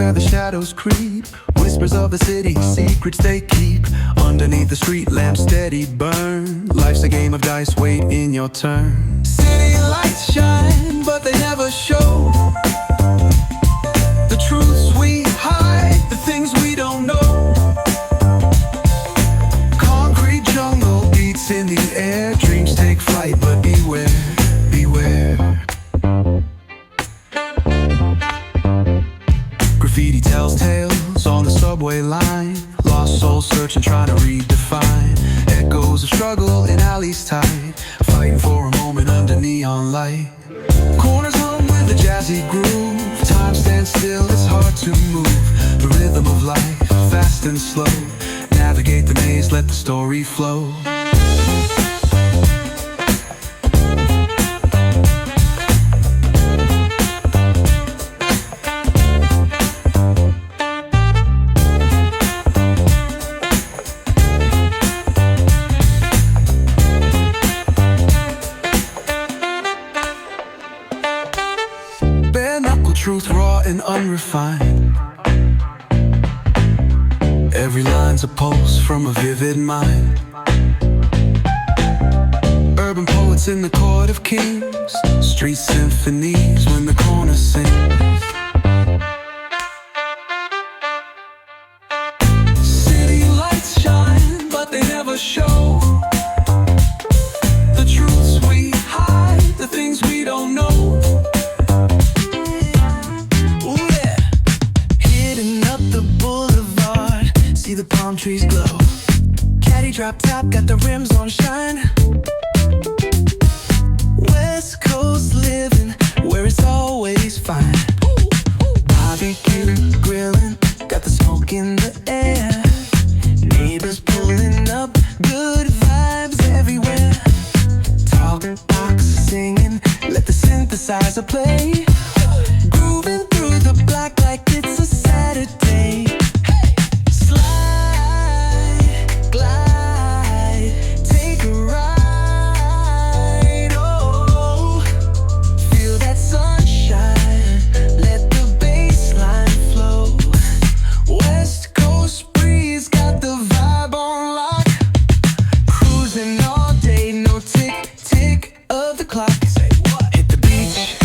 where the shadows creep. Whispers of the city, secrets they keep. Underneath the street lamp steady burn. Life's a game of dice, wait in your turn. City lights shine, but they never show the truths we hide, the things we don't know. Concrete jungle beats in the air. Dreams take flight, but beware, beware. Graffiti tells tales on the subway line. Lost souls searching, trying to redefine. Echoes of struggle in alleys tight, fighting for a moment under neon light. Corners hum with a jazzy groove. Time stands still, it's hard to move. The rhythm of life, fast and slow. Navigate the maze, let the story flow. Truth raw and unrefined. Every line's a pulse from a vivid mind. Urban poets in the court of kings. Street symphonies when the corner sings. City lights shine, but they never show the truths we hide, the things we don't know. The palm trees glow. Caddy drop top, got the rims on shine. West Coast living, where it's always fine. Barbecue, grilling, got the smoke in the air. Neighbors pulling up, good vibes everywhere. Talk box singing, let the synthesizer play. Grooving through the block like it's a Saturday. Hit the beach,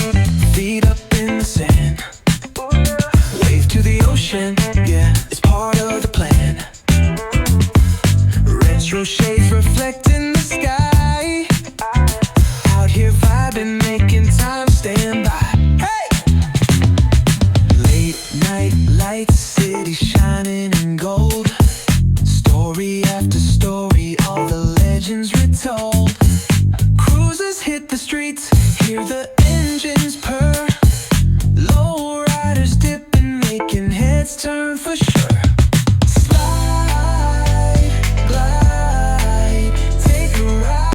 feet up in the sand. Wave to the ocean, yeah, it's part of the plan. Retro shades reflecting the sky. Out here vibing, making time stand by. Hey! Late night lights, city shining in gold. Story after story, all the legends retold. Cruisers hit the streets, hear the engines purr. Low riders dipping, making heads turn for sure.